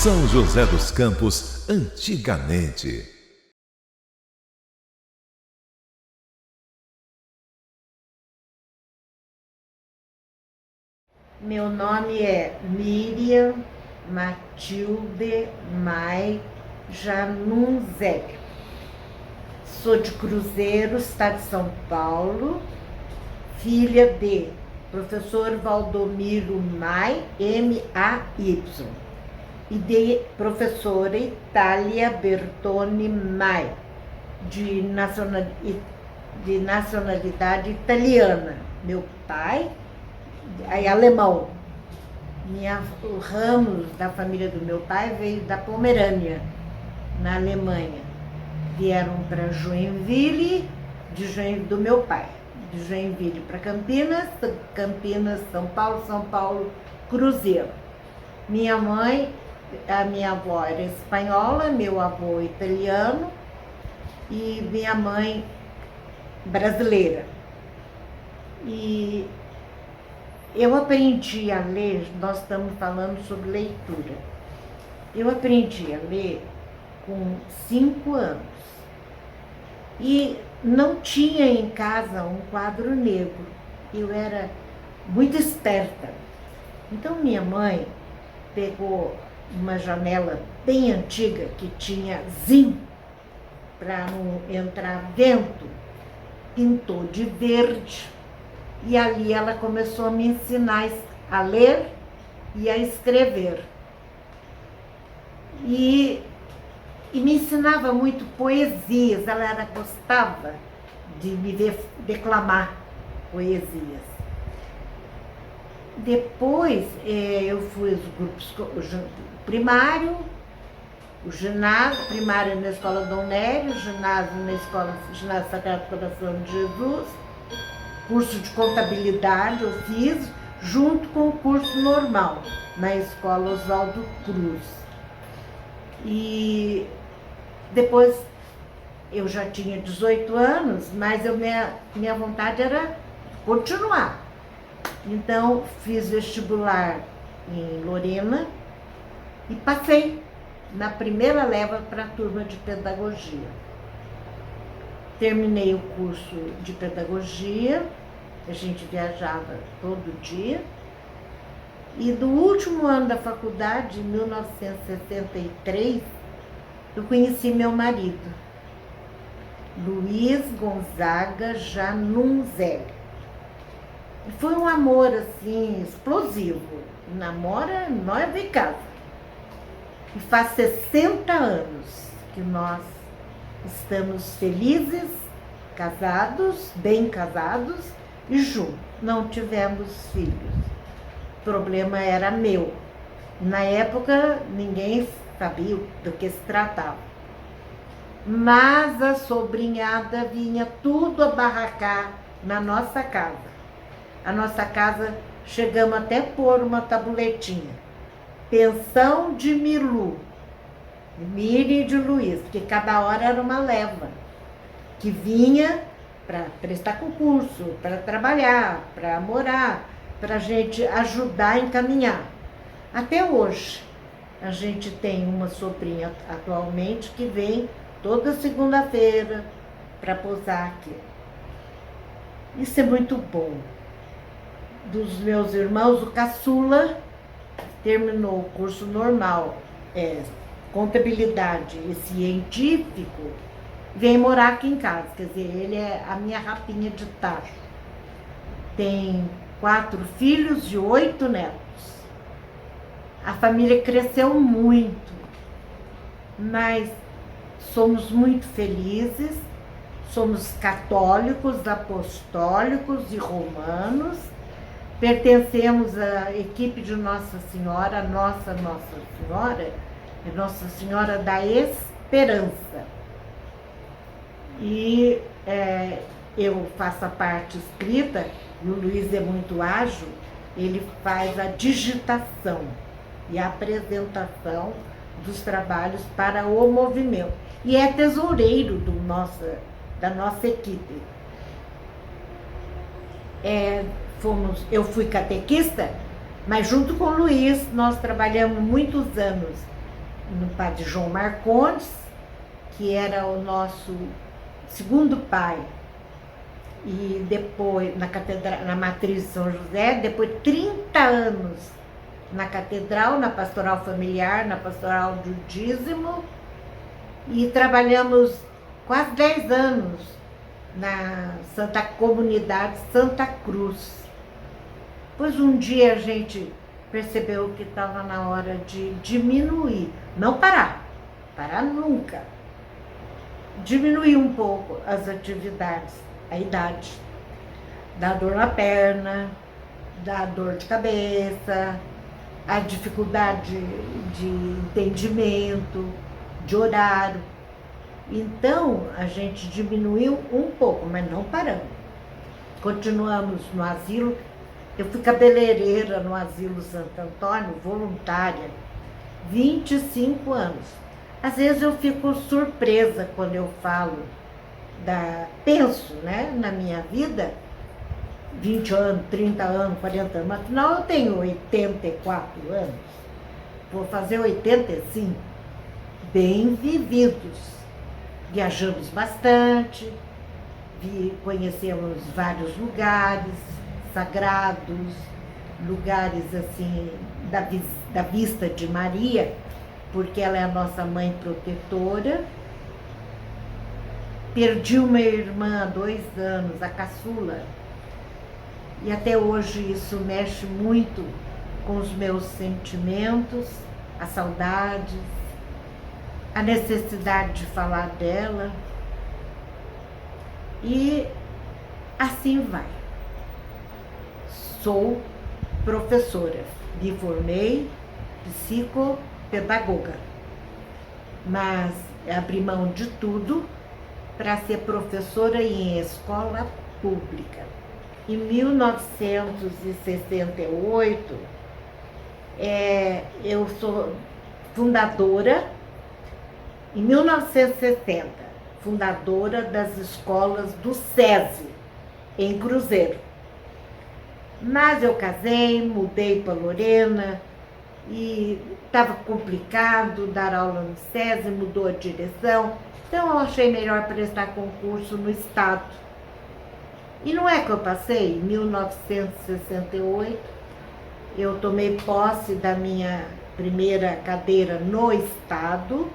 São José dos Campos, antigamente. Meu nome é Miriam Matilde Mai Janunzek. Sou de Cruzeiro, estado de São Paulo, filha de professor Valdomiro Mai, M-A-Y, e de professora Itália Bertone Mai, de nacionalidade italiana. Meu pai é alemão. O ramo da família do meu pai veio da Pomerânia, na Alemanha. Vieram para Joinville, do meu pai. De Joinville para Campinas, São Paulo, Cruzeiro. Minha mãe, a minha avó era espanhola, meu avô italiano e minha mãe brasileira. E eu aprendi a ler, nós estamos falando sobre leitura. Eu aprendi a ler com 5 anos. E não tinha em casa um quadro negro. Eu era muito esperta. Então minha mãe pegou uma janela bem antiga que tinha zinco para não entrar vento, pintou de verde. E ali ela começou a me ensinar a ler e a escrever. E me ensinava muito poesias, ela gostava de me ver declamar poesias. Depois eu fui aos grupos primário, o ginásio, primário na Escola Dom Nélio, ginásio na Ginásio Sagrado Coração de Jesus, curso de contabilidade eu fiz, junto com o curso normal, na Escola Oswaldo Cruz. E depois eu já tinha 18 anos, mas minha vontade era continuar. Então fiz vestibular em Lorena e passei na primeira leva para a turma de pedagogia. Terminei o curso de pedagogia, a gente viajava todo dia. E no último ano da faculdade, em 1963, eu conheci meu marido, Luiz Gonzaga Janunzek. Foi um amor assim, explosivo. Namora, noiva e casa. E faz 60 anos que nós estamos felizes, casados, bem casados e juntos. Não tivemos filhos. O problema era meu. Na época, ninguém sabia do que se tratava. Mas a sobrinhada vinha tudo abarracar na nossa casa. A nossa casa, chegamos até a pôr uma tabuletinha. Pensão de Milu, Miri e de Luiz, porque cada hora era uma leva, que vinha para prestar concurso, para trabalhar, para morar, para a gente ajudar a encaminhar. Até hoje, a gente tem uma sobrinha atualmente que vem toda segunda-feira para pousar aqui. Isso é muito bom. Dos meus irmãos, o caçula terminou o curso normal, contabilidade e científico, vem morar aqui em casa. Quer dizer, ele é a minha rapinha de tacho. Tem 4 filhos e 8 netos. A família cresceu muito, mas somos muito felizes, somos católicos, apostólicos e romanos, pertencemos à equipe de Nossa Senhora, a Nossa Senhora, é Nossa Senhora da Esperança. E eu faço a parte escrita, e o Luiz é muito ágil, ele faz a digitação e a apresentação dos trabalhos para o movimento. E é tesoureiro da nossa equipe. Eu fui catequista, mas junto com o Luiz nós trabalhamos muitos anos no padre João Marcondes, que era o nosso segundo pai. E depois na catedral, na matriz de São José, depois 30 anos na catedral, na pastoral familiar, na pastoral do dízimo, e trabalhamos quase 10 anos na Santa Comunidade Santa Cruz. Pois um dia a gente percebeu que estava na hora de diminuir, não parar nunca, diminuir um pouco as atividades, a idade, dá dor na perna, dá dor de cabeça, a dificuldade de entendimento, de horário. Então a gente diminuiu um pouco, mas não paramos. Continuamos no asilo. Eu fui cabeleireira no Asilo Santo Antônio, voluntária, 25 anos. Às vezes eu fico surpresa quando eu falo, penso, né, na minha vida, 20 anos, 30 anos, 40 anos, mas afinal eu tenho 84 anos, vou fazer 85, bem vividos. Viajamos bastante, conhecemos vários lugares sagrados, lugares assim da vista de Maria, porque ela é a nossa mãe protetora. Perdi uma irmã há 2 anos, a caçula, e até hoje isso mexe muito com os meus sentimentos, as saudades, a necessidade de falar dela, e assim vai. Sou professora, me formei psicopedagoga, mas abri mão de tudo para ser professora em escola pública. Em 1968, eu sou fundadora, em 1960, fundadora das escolas do SESI, em Cruzeiro. Mas eu casei, mudei para Lorena e estava complicado dar aula no SESI, mudou a direção, então eu achei melhor prestar concurso no Estado. E não é que eu passei, em 1968, eu tomei posse da minha primeira cadeira no Estado,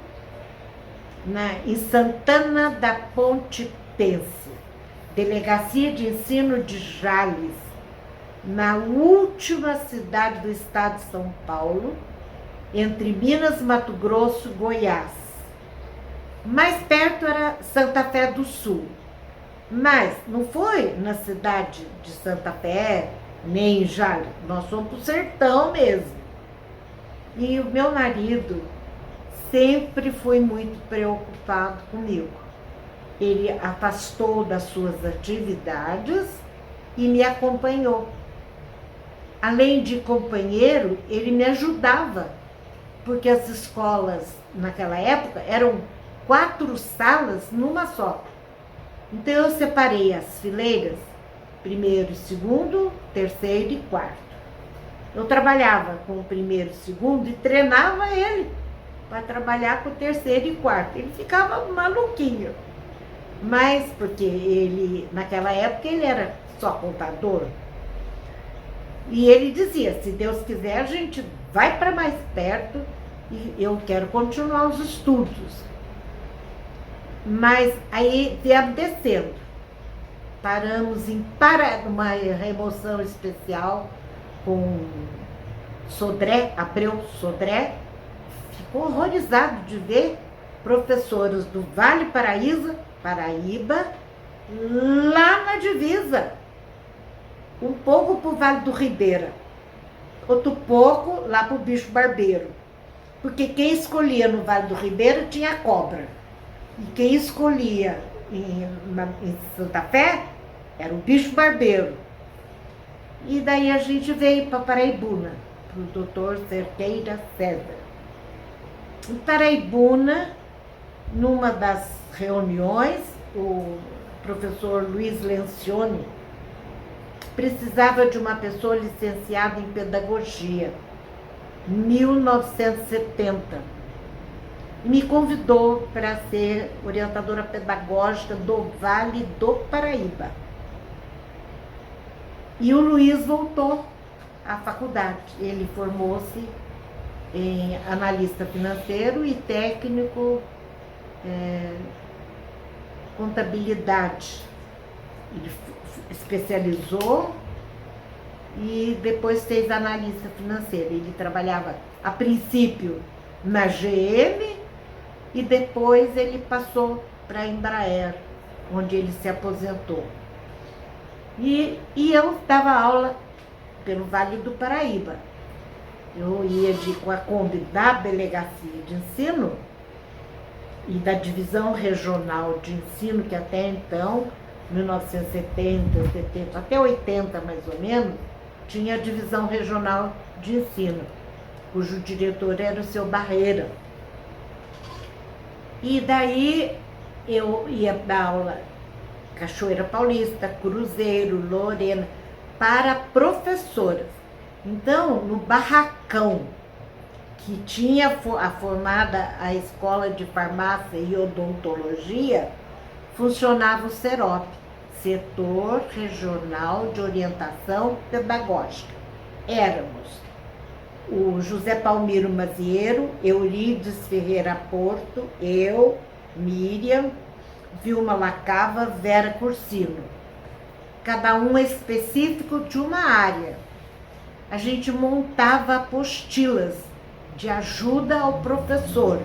em Santana da Ponte Pense, Delegacia de Ensino de Jales, na última cidade do estado de São Paulo, entre Minas, Mato Grosso e Goiás. Mais perto era Santa Fé do Sul, mas não foi na cidade de Santa Fé, nem em Jales, nós fomos para o sertão mesmo. E o meu marido sempre foi muito preocupado comigo. Ele afastou das suas atividades e me acompanhou. Além de companheiro, ele me ajudava, porque as escolas naquela época eram 4 salas numa só. Então eu separei as fileiras, primeiro, segundo, terceiro e quarto. Eu trabalhava com o primeiro e segundo e treinava ele para trabalhar com o terceiro e quarto. Ele ficava maluquinho, mas porque ele, naquela época, ele era só contador. E ele dizia, se Deus quiser, a gente vai para mais perto e eu quero continuar os estudos. Mas aí viemos descendo. Paramos em uma remoção especial com Sodré, Abreu Sodré. Ficou horrorizado de ver professoras do Vale Paraíba, lá na divisa. Um pouco para o Vale do Ribeira, outro pouco lá para o Bicho Barbeiro. Porque quem escolhia no Vale do Ribeira tinha cobra. E quem escolhia em Santa Fé era o Bicho Barbeiro. E daí a gente veio para Paraibuna, para o doutor Cerqueira César. Em Paraibuna, numa das reuniões, o professor Luiz Lencioni precisava de uma pessoa licenciada em pedagogia, 1970. e me convidou para ser orientadora pedagógica do Vale do Paraíba. E o Luiz voltou à faculdade. Ele formou-se em analista financeiro e técnico contabilidade. Ele especializou e depois fez analista financeiro. Ele trabalhava a princípio na GM e depois ele passou para a Embraer, onde ele se aposentou. E eu dava aula pelo Vale do Paraíba. Eu ia com a Kombi da Delegacia de Ensino e da Divisão Regional de Ensino, que até então, 1970, 70, até 80 mais ou menos, tinha a Divisão Regional de Ensino, cujo diretor era o seu Barreira. E daí eu ia dar aula Cachoeira Paulista, Cruzeiro, Lorena, para professoras. Então, no barracão que tinha formada a Escola de Farmácia e Odontologia, funcionava o SEROP, Setor Regional de Orientação Pedagógica. Éramos o José Palmiro Mazieiro, Eurides Ferreira Porto, eu, Miriam, Vilma Lacava, Vera Cursino. Cada um específico de uma área. A gente montava apostilas de ajuda ao professor,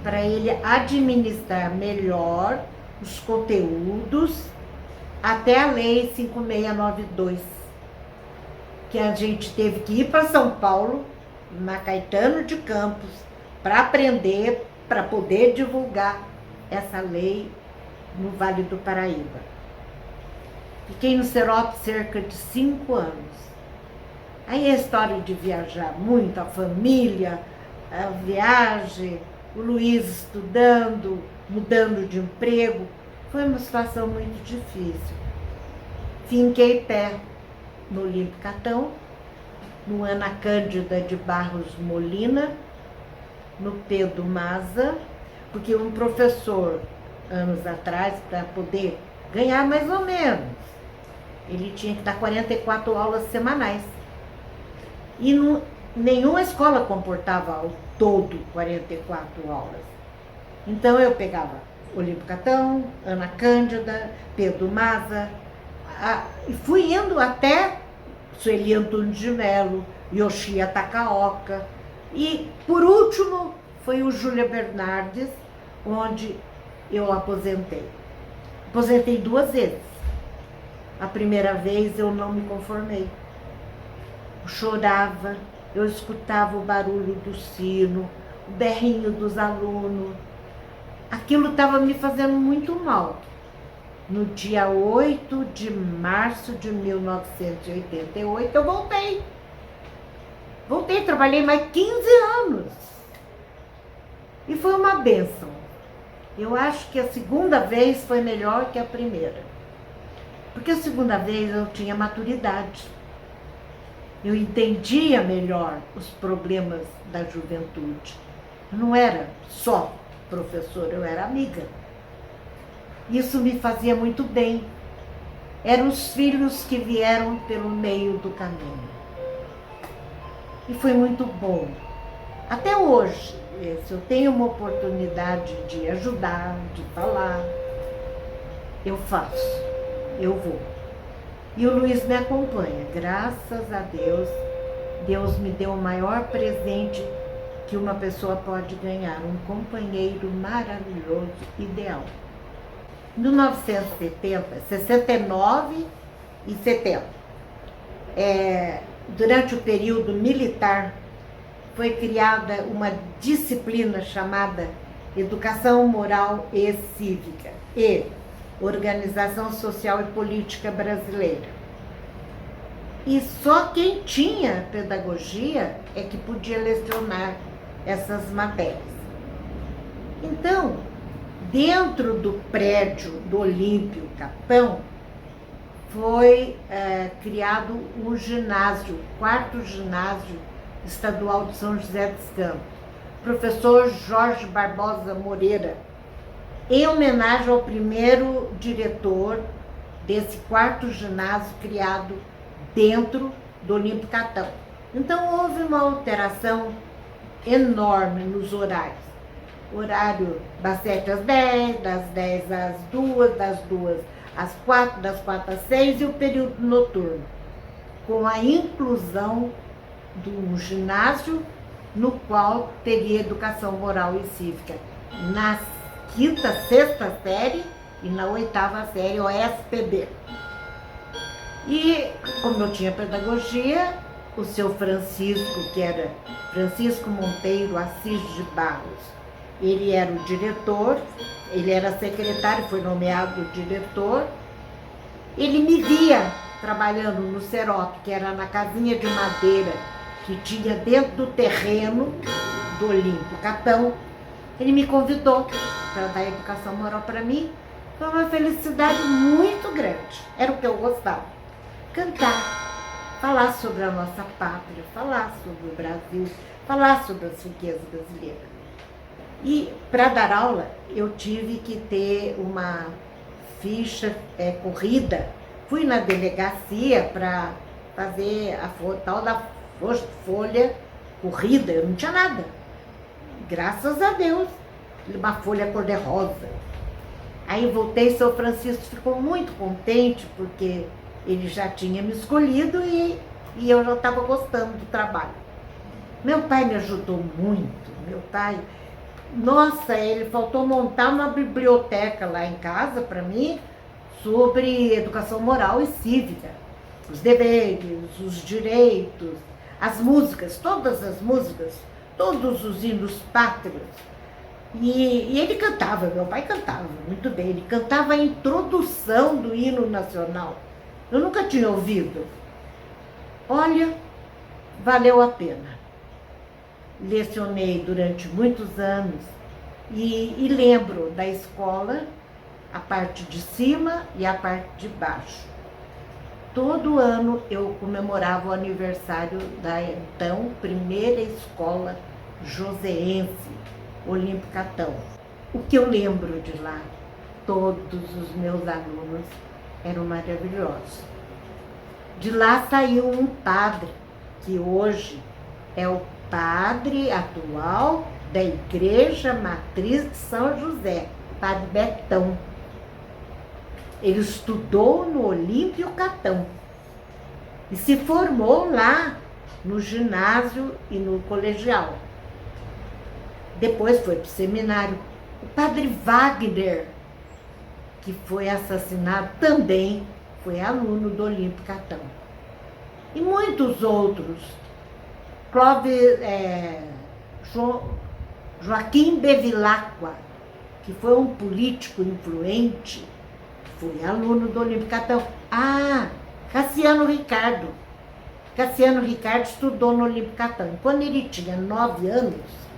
para ele administrar melhor os conteúdos até a Lei 5692, que a gente teve que ir para São Paulo, na Caetano de Campos, para aprender, para poder divulgar essa lei no Vale do Paraíba. Fiquei no SEROP cerca de 5 anos. Aí a história de viajar muito, a família, a viagem, o Luiz estudando, mudando de emprego, foi uma situação muito difícil. Finquei pé no Olímpio Catão, no Ana Cândida de Barros Molina, no Pedro Maza, porque um professor, anos atrás, para poder ganhar mais ou menos, ele tinha que dar 44 aulas semanais. E nenhuma escola comportava ao todo 44 aulas. Então eu pegava Olímpio Catão, Ana Cândida, Pedro Maza, e fui indo até Sueli Antônio de Melo, Yoshia Takaoka, e por último foi o Júlia Bernardes, onde eu aposentei. Aposentei 2 vezes. A primeira vez eu não me conformei. Eu chorava, eu escutava o barulho do sino, o berrinho dos alunos. Aquilo estava me fazendo muito mal. No dia 8 de março de 1988, eu voltei. Voltei, trabalhei mais 15 anos. E foi uma bênção. Eu acho que a segunda vez foi melhor que a primeira. Porque a segunda vez eu tinha maturidade. Eu entendia melhor os problemas da juventude. Eu não era só professora, eu era amiga. Isso me fazia muito bem. Eram os filhos que vieram pelo meio do caminho. E foi muito bom. Até hoje, se eu tenho uma oportunidade de ajudar, de falar, eu faço, eu vou. E o Luiz me acompanha. Graças a Deus, Deus me deu o maior presente que uma pessoa pode ganhar, um companheiro maravilhoso, ideal. Em 1970, 69 e 70, durante o período militar, foi criada uma disciplina chamada Educação Moral e Cívica e Organização Social e Política Brasileira. E só quem tinha pedagogia é que podia lecionar essas matérias. Então, dentro do prédio do Olímpio Catão, foi criado um ginásio, 4º ginásio estadual de São José dos Campos, professor Jorge Barbosa Moreira, em homenagem ao primeiro diretor desse quarto ginásio criado dentro do Olímpio Catão. Então houve uma alteração enorme nos horários. Horário das 7 às 10, das 10 às 2, das 2 às 4, das 4 às 6 e o período noturno, com a inclusão de um ginásio no qual teria educação moral e cívica na quinta, sexta série e na oitava série, OSPB. E como eu tinha pedagogia, o seu Francisco, que era Francisco Monteiro Assis de Barros, ele era o diretor, ele era secretário, foi nomeado diretor. Ele me via trabalhando no Serop, que era na casinha de madeira que tinha dentro do terreno do Olímpio Catão. Ele me convidou para dar educação moral para mim. Foi uma felicidade muito grande. Era o que eu gostava. Cantar, falar sobre a nossa pátria, falar sobre o Brasil, falar sobre as riquezas brasileiras. E para dar aula, eu tive que ter uma ficha corrida. Fui na delegacia para fazer a tal da folha corrida. Eu não tinha nada. Graças a Deus, uma folha cor-de-rosa. Aí voltei, seu Francisco ficou muito contente, porque ele já tinha me escolhido e eu já estava gostando do trabalho. Meu pai me ajudou muito. Meu pai, nossa, ele faltou montar uma biblioteca lá em casa para mim sobre educação moral e cívica. Os deveres, os direitos, as músicas, todas as músicas, todos os hinos pátrios. E ele cantava, meu pai cantava muito bem, ele cantava a introdução do hino nacional. Eu nunca tinha ouvido. Olha, valeu a pena. Lecionei durante muitos anos e lembro da escola, a parte de cima e a parte de baixo. Todo ano eu comemorava o aniversário da então primeira escola joseense, Olímpio Catão. O que eu lembro de lá, todos os meus alunos eram maravilhosos. De lá saiu um padre, que hoje é o padre atual da Igreja Matriz de São José, Padre Betão. Ele estudou no Olímpio Catão e se formou lá no ginásio e no colegial. Depois foi para o seminário. O Padre Wagner, que foi assassinado, também foi aluno do Olímpio Catão. E muitos outros. Joaquim Bevilacqua, que foi um político influente, foi aluno do Olímpio Catão. Cassiano Ricardo. Cassiano Ricardo estudou no Olímpio Catão. Quando ele tinha 9 anos,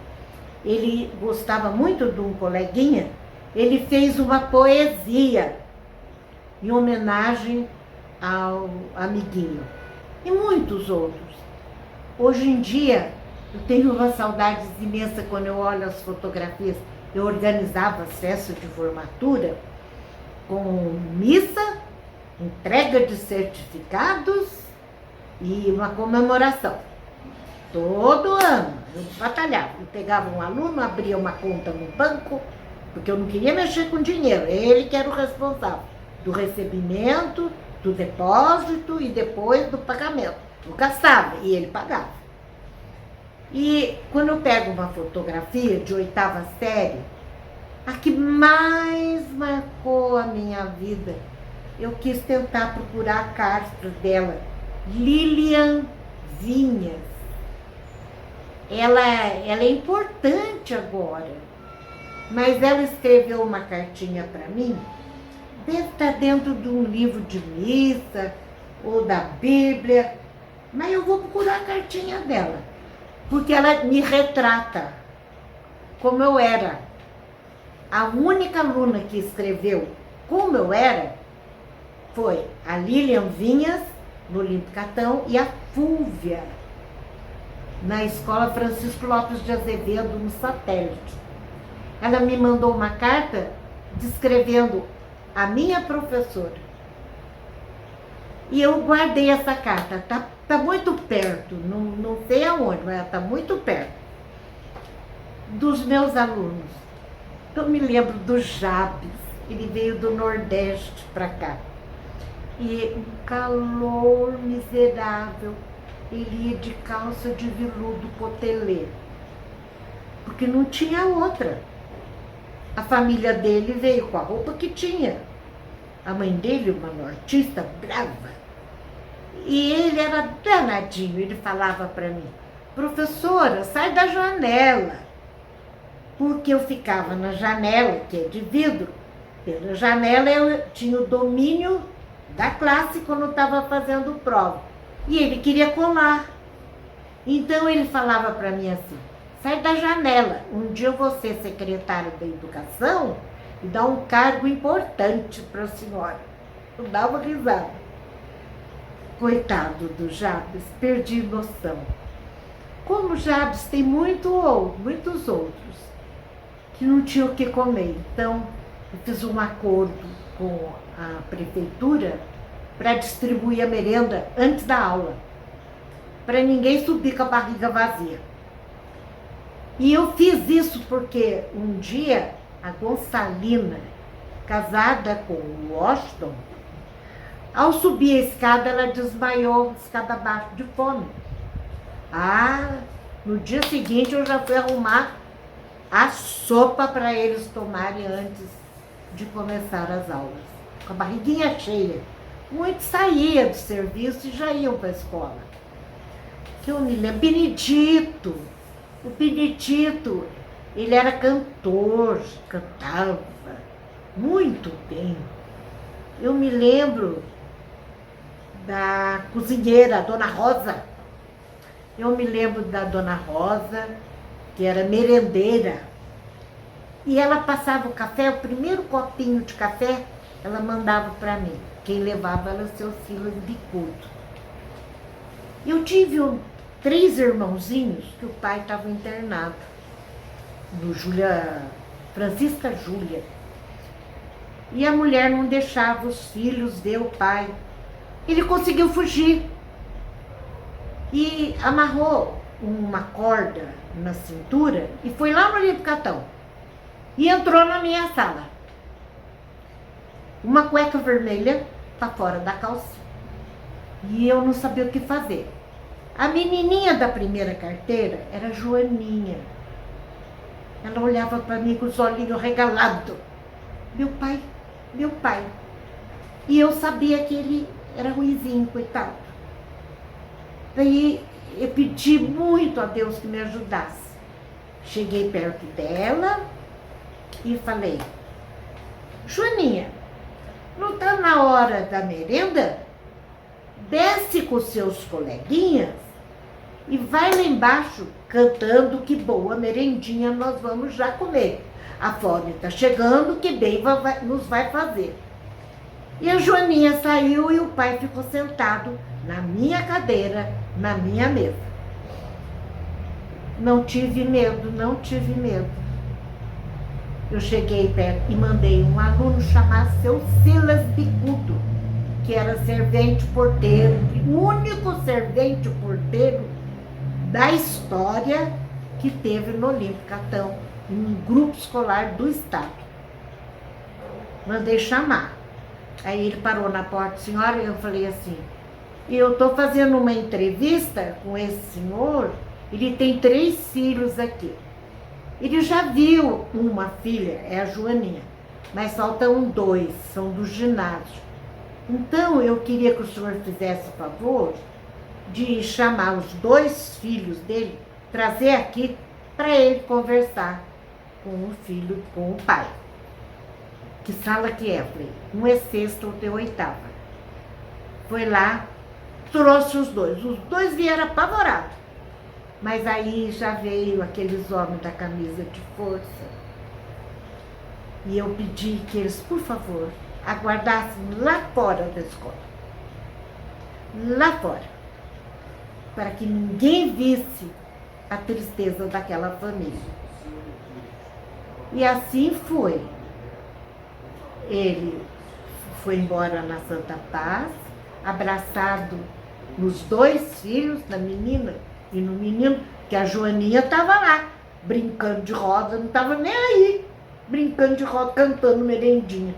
ele gostava muito de um coleguinha, ele fez uma poesia em homenagem ao amiguinho. E muitos outros. Hoje em dia, eu tenho uma saudade imensa quando eu olho as fotografias. Eu organizava as festas de formatura com missa, entrega de certificados e uma comemoração. Todo ano eu batalhava. Eu pegava um aluno, abria uma conta no banco, porque eu não queria mexer com dinheiro. Ele que era o responsável do recebimento, do depósito e depois do pagamento. Eu gastava e ele pagava. E quando eu pego uma fotografia de 8ª série, a que mais marcou a minha vida, eu quis tentar procurar a carta dela, Lilian Vinhas. Ela é importante agora, mas ela escreveu uma cartinha para mim, deve estar dentro de um livro de missa ou da Bíblia, mas eu vou procurar a cartinha dela, porque ela me retrata como eu era. A única aluna que escreveu como eu era foi a Lilian Vinhas, no Olímpio Catão, e a Fúvia. na escola Francisco Lopes de Azevedo, no Satélite. Ela me mandou uma carta descrevendo a minha professora. E eu guardei essa carta. Tá muito perto, não sei aonde, mas está muito perto dos meus alunos. Eu me lembro do Jabes, ele veio do Nordeste para cá. E um calor miserável, ele ia de calça de veludo potelê, porque não tinha outra. A família dele veio com a roupa que tinha. A mãe dele, uma nortista brava. E ele era danadinho, ele falava para mim: professora, sai da janela. Porque eu ficava na janela, que é de vidro. Pela janela eu tinha o domínio da classe quando estava fazendo prova. E ele queria colar. Então ele falava para mim assim: sai da janela, um dia eu vou ser secretário da educação e dar um cargo importante para a senhora. Eu dava risada. Coitado do Jabes, perdi noção. Como Jabes tem muitos outros que não tinham o que comer. Então, eu fiz um acordo com a prefeitura para distribuir a merenda antes da aula, para ninguém subir com a barriga vazia. E eu fiz isso porque um dia a Gonçalina, casada com o Washington, ao subir a escada, ela desmaiou, escada abaixo, de fome. No dia seguinte eu já fui arrumar a sopa para eles tomarem antes de começar as aulas. Com a barriguinha cheia. Muitos saíam do serviço e já iam para a escola. Que eu me lembro, Benedito. O Benedito, ele era cantor, cantava muito bem. Eu me lembro da cozinheira, a Dona Rosa. Eu me lembro da Dona Rosa, que era merendeira. E ela passava o café, o primeiro copinho de café, ela mandava para mim. Quem levava era o seu Silas Bicudo. Eu tive 3 irmãozinhos que o pai estava internado. No Francisca Júlia. E a mulher não deixava os filhos ver o pai. Ele conseguiu fugir. E amarrou uma corda na cintura e foi lá no Olímpio Catão. E entrou na minha sala. Uma cueca vermelha para fora da calça. E eu não sabia o que fazer. A menininha da primeira carteira era Joaninha. Ela olhava para mim com os olhinhos regalados. Meu pai. E eu sabia que ele era ruinzinho, coitado. Daí eu pedi muito a Deus que me ajudasse. Cheguei perto dela e falei: Joaninha, não está na hora da merenda? Desce com seus coleguinhas e vai lá embaixo cantando que boa merendinha nós vamos já comer. A fome está chegando, que bem nos vai fazer. E a Joaninha saiu e o pai ficou sentado na minha cadeira, na minha mesa. Não tive medo. Eu cheguei perto e mandei um aluno chamar seu Silas Bicudo, que era servente porteiro, o único servente porteiro da história que teve no Olímpio Catão, um grupo escolar do estado. Mandei chamar. Aí ele parou na porta: senhora, eu falei assim: eu estou fazendo uma entrevista com esse senhor, ele tem 3 filhos aqui. Ele já viu uma filha, é a Joaninha, mas faltam 2, são do ginásio. Então eu queria que o senhor fizesse o favor de chamar os 2 filhos dele, trazer aqui para ele conversar com o filho, com o pai. Que sala que é? Falei: um é 6ª, outro é 8ª. Foi lá, trouxe os 2. Os 2 vieram apavorados. Mas aí já veio aqueles homens da camisa de força. E eu pedi que eles, por favor, aguardassem lá fora da escola. Lá fora. Para que ninguém visse a tristeza daquela família. E assim foi. Ele foi embora na Santa Paz, abraçado nos 2 filhos, na menina e no menino, que a Joaninha estava lá, brincando de roda, não estava nem aí, brincando de roda, cantando merendinha.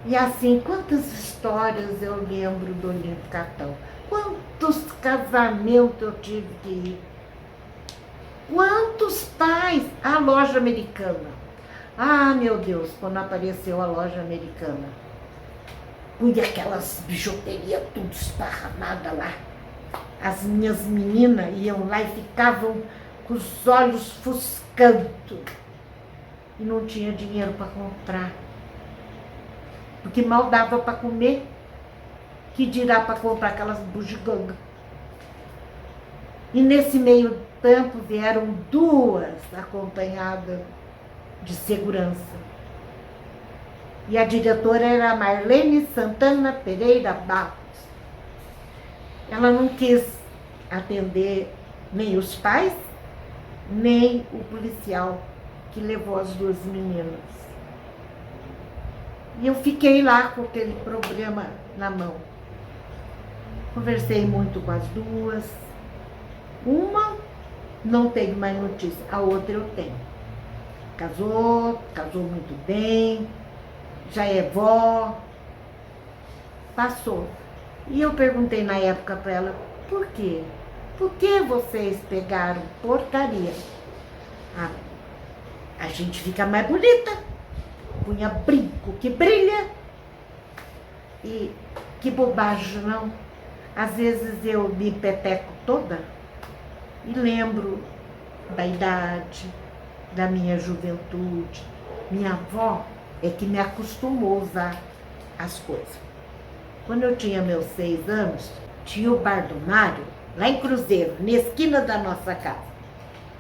E assim, quantas histórias eu lembro do Olimpo Catão, quantos casamentos eu tive que ir, quantos pais, a loja americana. Ah, meu Deus, quando apareceu a loja americana, punha aquelas bijuterias tudo esparramada lá. As minhas meninas iam lá e ficavam com os olhos fuscando. E não tinha dinheiro para comprar. Porque mal dava para comer, que dirá para comprar aquelas bugigangas. E nesse meio tempo vieram 2 acompanhadas de segurança. E a diretora era a Marlene Santana Pereira Barros. Ela não quis atender nem os pais, nem o policial que levou as 2 meninas. E eu fiquei lá com aquele problema na mão. Conversei muito com as 2. Uma não tenho mais notícia, a outra eu tenho. Casou muito bem, já é vó, passou. E eu perguntei na época para ela, por quê? Por que vocês pegaram porcaria? A gente fica mais bonita, punha brinco que brilha. E que bobagem, não? Às vezes eu me peteco toda e lembro da idade, da minha juventude. Minha avó é que me acostumou a usar as coisas. Quando eu tinha meus 6 anos, tinha o bar do Mário, lá em Cruzeiro, na esquina da nossa casa.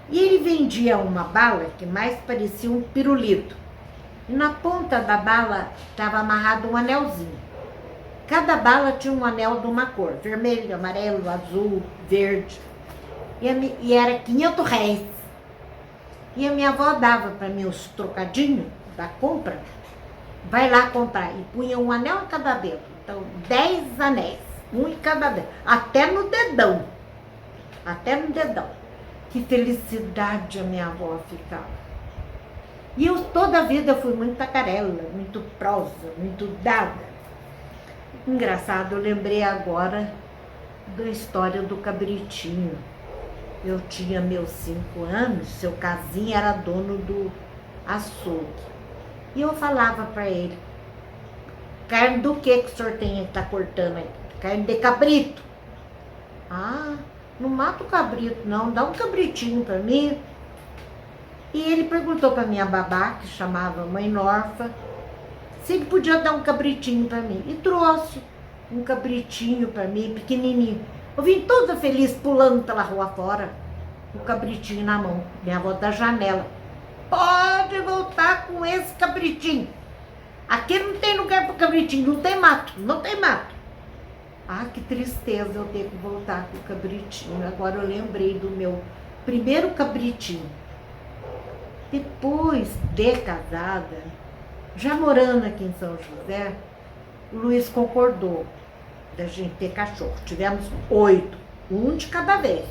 E ele vendia uma bala que mais parecia um pirulito. E na ponta da bala estava amarrado um anelzinho. Cada bala tinha um anel de uma cor, vermelho, amarelo, azul, verde. E era 500 réis. E a minha avó dava para mim os trocadinhos da compra. Vai lá comprar. E punha um anel em cada dedo. Então, 10 anéis. Um em cada dedo. Até no dedão. Até no dedão. Que felicidade a minha avó ficava. E eu toda a vida fui muito tacarela, muito prosa, muito dada. Engraçado, eu lembrei agora da história do cabritinho. Eu tinha meus 5 anos, seu Casinho era dono do açougue. E eu falava para ele, carne do que o senhor tem que tá cortando aí? Carne de cabrito. Ah, não mata o cabrito não, dá um cabritinho para mim. E ele perguntou para minha babá, que chamava Mãe Norfa, se ele podia dar um cabritinho para mim. E trouxe um cabritinho para mim, pequenininho. Eu vim toda feliz, pulando pela rua fora, com o cabritinho na mão. Minha avó da janela. Pode voltar com esse cabritinho. Aqui não tem lugar para cabritinho, não tem mato, não tem mato. Ah, que tristeza eu ter que voltar com o cabritinho. Agora eu lembrei do meu primeiro cabritinho. Depois de casada, já morando aqui em São José, o Luiz concordou da gente ter cachorro. Tivemos 8, um de cada vez.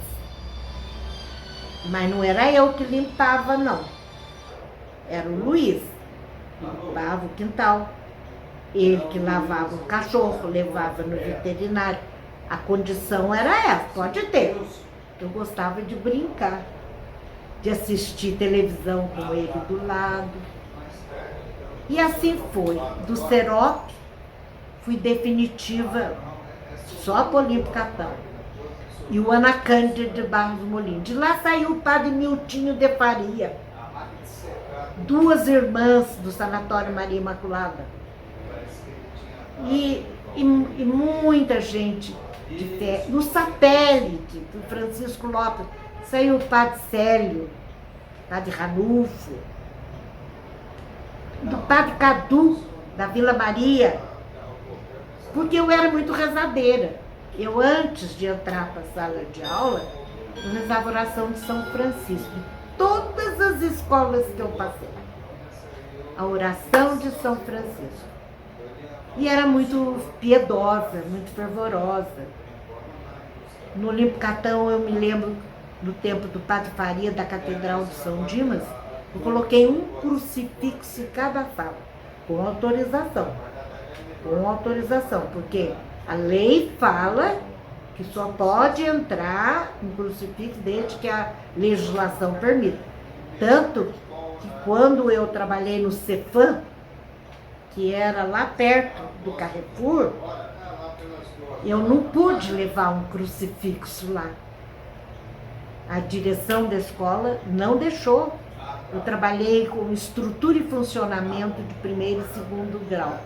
Mas não era eu que limpava, não. Era o Luiz. Limpava o quintal. Ele que lavava o cachorro, levava no veterinário. A condição era essa, pode ter. Eu gostava de brincar, de assistir televisão com ele do lado. E assim foi. Do Serop, fui definitiva só para o Olimpo Catão. E o Ana Cândida de Barros Molino. De lá saiu o padre Miltinho de Faria. 2 irmãs do Sanatório Maria Imaculada. E muita gente de fé. No Satélite, do Francisco Lopes, saiu o padre Célio, padre Ranulfo, do padre Cadu, da Vila Maria, porque eu era muito rezadeira. Eu, antes de entrar para a sala de aula, eu rezava a oração de São Francisco. Todas as escolas que eu passei. A oração de São Francisco. E era muito piedosa, muito fervorosa. No Olímpio Catão, eu me lembro do tempo do Padre Faria, da Catedral de São Dimas, eu coloquei um crucifixo em cada sala, com autorização. Com autorização, porque a lei fala que só pode entrar um crucifixo desde que a legislação permita. Tanto que quando eu trabalhei no Cefam, que era lá perto do Carrefour, eu não pude levar um crucifixo lá. A direção da escola não deixou. Eu trabalhei com estrutura e funcionamento de primeiro e segundo grau.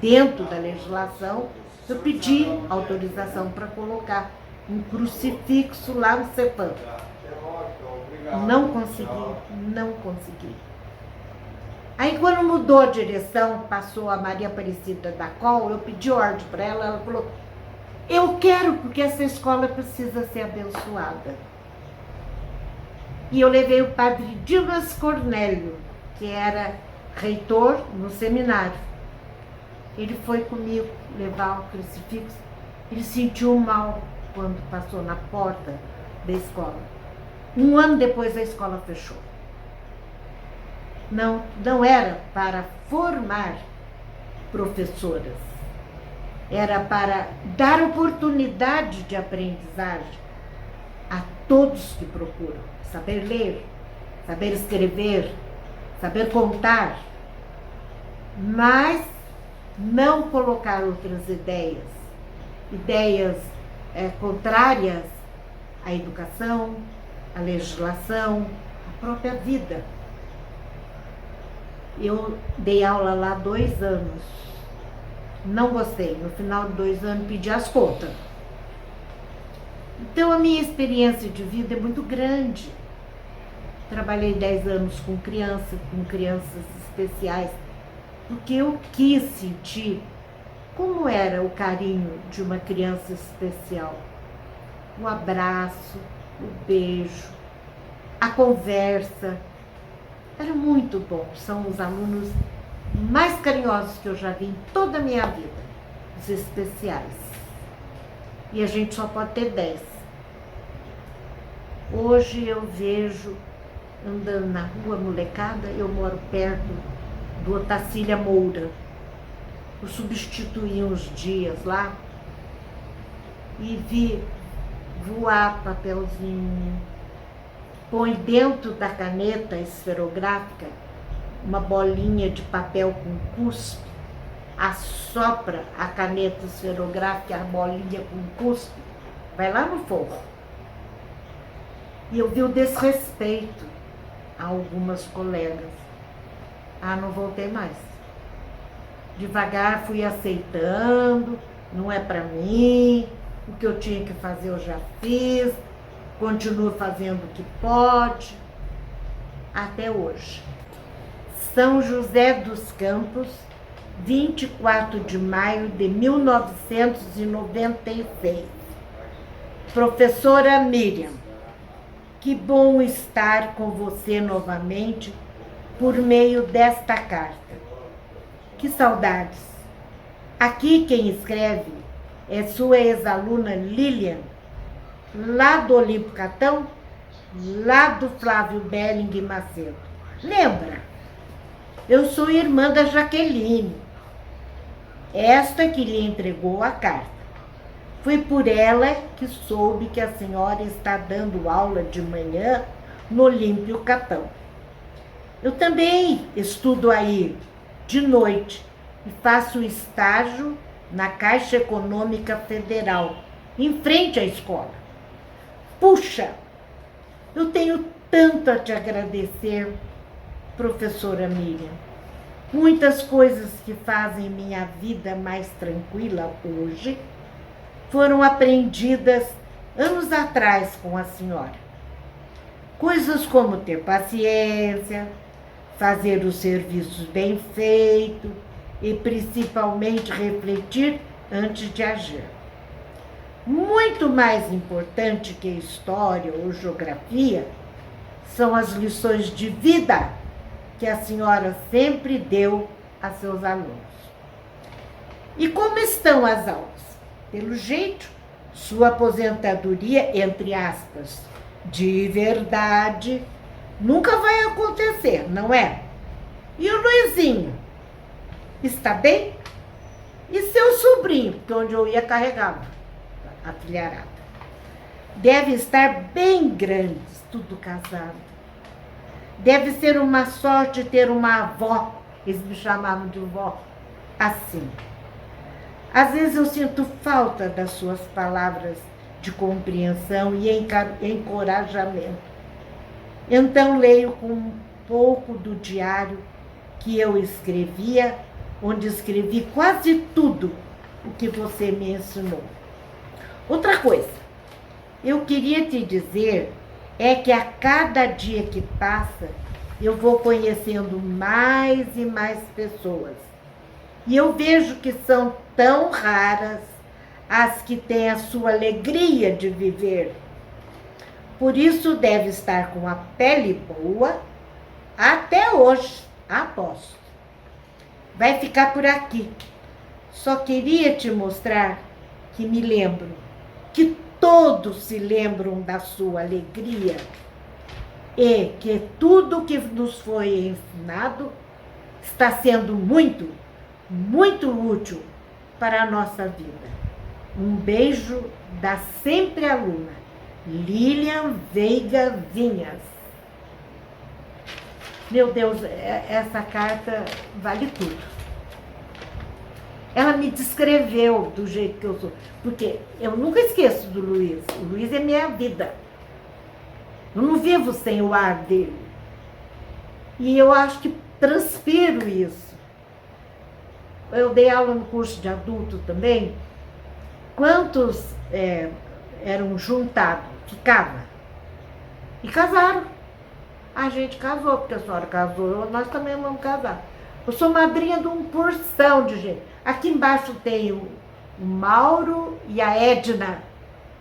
Dentro da legislação, eu pedi autorização para colocar um crucifixo lá no Cefam. Não consegui. Aí quando mudou a direção, passou a Maria Aparecida da Col, eu pedi ordem para ela, ela falou, eu quero porque essa escola precisa ser abençoada. E eu levei o padre Dimas Cornélio, que era reitor no seminário. Ele foi comigo levar o crucifixo. Ele sentiu mal quando passou na porta da escola. 1 ano depois a escola fechou. Não era para formar professoras. Era para dar oportunidade de aprendizagem a todos que procuram. Saber ler, saber escrever, saber contar. Mas não colocar outras ideias contrárias à educação, à legislação, à própria vida. Eu dei aula lá 2 anos, não gostei, no final de 2 anos pedi as contas. Então a minha experiência de vida é muito grande. Trabalhei 10 anos com crianças especiais, porque eu quis sentir como era o carinho de uma criança especial. O abraço, o beijo, a conversa. Era muito bom. São os alunos mais carinhosos que eu já vi em toda a minha vida, os especiais. E a gente só pode ter 10. Hoje eu vejo, andando na rua, molecada, eu moro perto do Otacília Moura. Eu substituí uns dias lá e vi voar papelzinho, põe dentro da caneta esferográfica uma bolinha de papel com cuspe, assopra a caneta esferográfica, a bolinha com cuspe, vai lá no fogo. E eu vi o desrespeito a algumas colegas. Não voltei mais. Devagar fui aceitando, não é para mim, o que eu tinha que fazer eu já fiz, continuo fazendo o que pode, até hoje. São José dos Campos, 24 de maio de 1996. Professora Miriam, que bom estar com você novamente por meio desta carta. Que saudades! Aqui quem escreve é sua ex-aluna Lilian, lá do Olímpio Catão, lá do Flávio Belling Macedo. Lembra? Eu sou irmã da Jaqueline, esta que lhe entregou a carta. Foi por ela que soube que a senhora está dando aula de manhã no Olímpio Catão. Eu também estudo aí de noite e faço estágio na Caixa Econômica Federal, em frente à escola. Puxa, eu tenho tanto a te agradecer, professora Miriam. Muitas coisas que fazem minha vida mais tranquila hoje foram aprendidas anos atrás com a senhora. Coisas como ter paciência, fazer os serviços bem feitos e principalmente refletir antes de agir. Muito mais importante que história ou geografia são as lições de vida que a senhora sempre deu a seus alunos. E como estão as aulas? Pelo jeito, sua aposentadoria, entre aspas, de verdade, nunca vai acontecer, não é? E o Luizinho? Está bem? E seu sobrinho, que onde eu ia carregá-lo, a filharada? Deve estar bem grandes, tudo casado. Deve ser uma sorte ter uma avó, eles me chamavam de vó, assim. Às vezes eu sinto falta das suas palavras de compreensão e encorajamento. Então leio com um pouco do diário que eu escrevia, onde escrevi quase tudo o que você me ensinou. Outra coisa, eu queria te dizer é que a cada dia que passa, eu vou conhecendo mais e mais pessoas. E eu vejo que são tão raras as que têm a sua alegria de viver. Por isso deve estar com a pele boa até hoje, aposto. Vai ficar por aqui. Só queria te mostrar que me lembro, que todos se lembram da sua alegria e que tudo que nos foi ensinado está sendo muito, muito útil para a nossa vida. Um beijo da sempre aluna, Lilian Veiga Vinhas. Meu Deus, essa carta vale tudo. Ela me descreveu do jeito que eu sou, porque eu nunca esqueço do Luiz. O Luiz é minha vida. Eu não vivo sem o ar dele. E eu acho que transpiro isso. Eu dei aula no curso de adulto também. Quantos eram juntados, ficavam? E casaram. A gente casou, porque a senhora casou, nós também vamos casar. Eu sou madrinha de uma porção de gente. Aqui embaixo tem o Mauro e a Edna.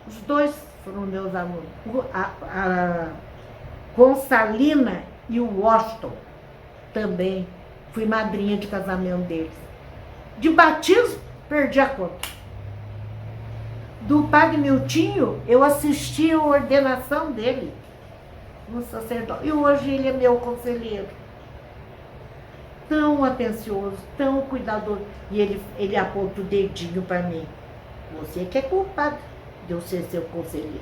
Os dois foram meus alunos. A Consalina e o Washington também. Fui madrinha de casamento deles. De batismo, perdi a conta. Do padre Miltinho, eu assisti a ordenação dele, um sacerdote. E hoje ele é meu conselheiro. Tão atencioso, tão cuidadoso. E ele aponta o dedinho para mim. Você que é culpado de eu ser seu conselheiro.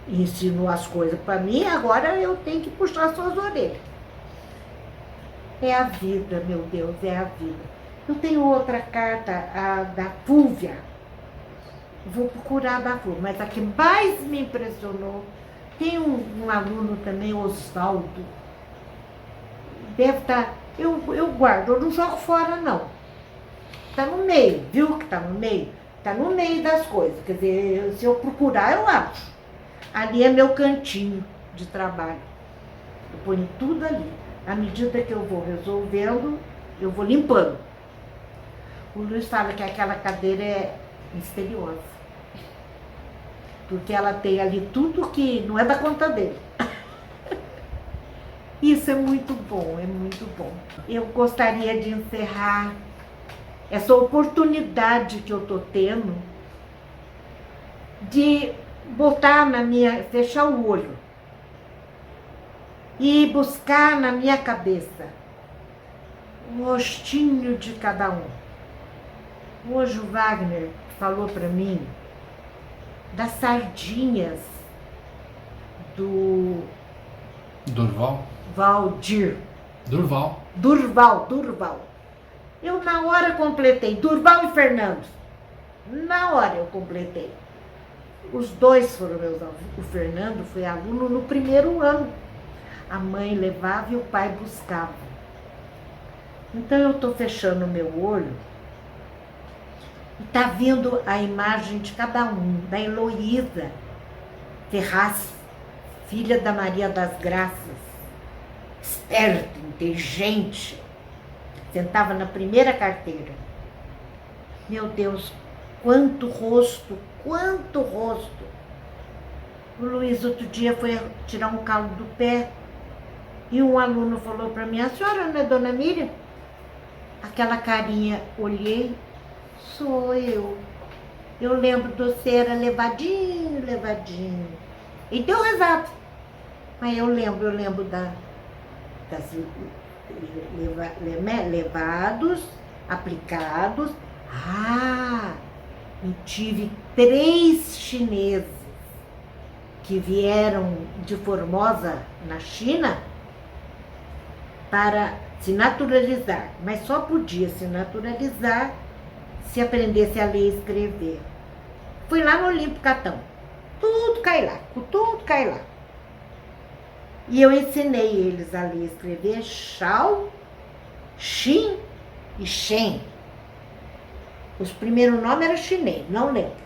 E ensinou as coisas para mim, agora eu tenho que puxar suas orelhas. É a vida, meu Deus, é a vida. Eu tenho outra carta, a da Fúvia. Vou procurar da Fúvia, mas a que mais me impressionou, tem um aluno também, Osvaldo. Deve estar... Eu guardo, eu não jogo fora, não. Está no meio, viu que está no meio? Está no meio das coisas. Quer dizer, se eu procurar, eu acho. Ali é meu cantinho de trabalho. Eu ponho tudo ali. À medida que eu vou resolvendo, eu vou limpando. O Luiz fala que aquela cadeira é misteriosa. Porque ela tem ali tudo que não é da conta dele. Isso é muito bom, é muito bom. Eu gostaria de encerrar essa oportunidade que eu estou tendo de botar fechar o olho e buscar na minha cabeça o rostinho de cada um. Hoje o Wagner falou para mim das sardinhas do Durval? Valdir. Durval. Durval. Eu na hora completei, Durval e Fernando. Na hora eu completei. Os dois foram meus alunos. O Fernando foi aluno no primeiro ano. A mãe levava e o pai buscava. Então eu estou fechando o meu olho e está vindo a imagem de cada um, da Heloísa Ferraz, filha da Maria das Graças, esperta, inteligente, sentava na primeira carteira. Meu Deus, Quanto rosto, quanto rosto. O Luiz outro dia foi tirar um calo do pé e um aluno falou para mim: a senhora não é Dona Miriam? Aquela carinha, olhei, sou eu. Eu lembro de você, era levadinho, levadinho. E deu risada. Mas eu lembro das levados, aplicados. Eu tive 3 chineses que vieram de Formosa, na China, para se naturalizar, mas só podia se naturalizar se aprendesse a ler e escrever. Fui lá no Olímpio Catão, tudo cai lá, tudo cai lá. E eu ensinei eles a ler e escrever Shao, Xin e Shen. Os primeiros nomes eram chinês, não lembro.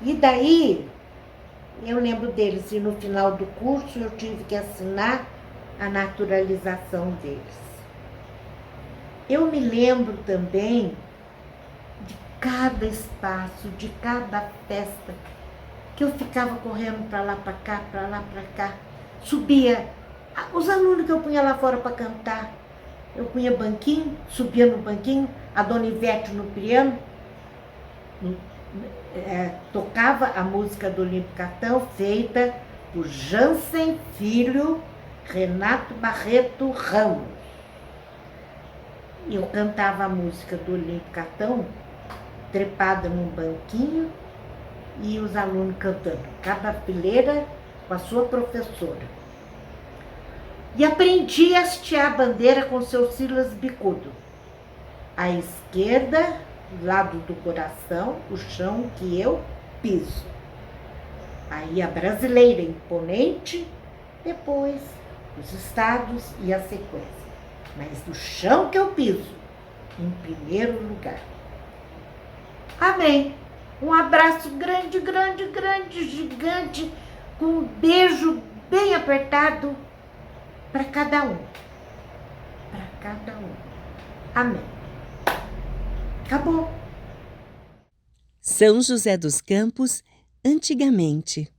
E daí, eu lembro deles, e no final do curso eu tive que assinar a naturalização deles. Eu me lembro também de cada espaço, de cada festa, que eu ficava correndo para lá, para cá, para lá, para cá. Subia, os alunos que eu punha lá fora para cantar, eu punha banquinho, subia no banquinho, a Dona Ivete no piano, tocava a música do Olímpio Catão, feita por Jansen Filho, Renato Barreto Ramos. Eu cantava a música do Olímpio Catão, trepada num banquinho, e os alunos cantando, cada fileira com a sua professora. E aprendi a hastear a bandeira com seu Silas bicudo. À esquerda, lado do coração, o chão que eu piso. Aí a brasileira imponente, depois os estados e a sequência. Mas do chão que eu piso, em primeiro lugar. Amém. Um abraço grande, grande, grande, gigante, com um beijo bem apertado para cada um. Para cada um. Amém. Acabou. São José dos Campos, antigamente.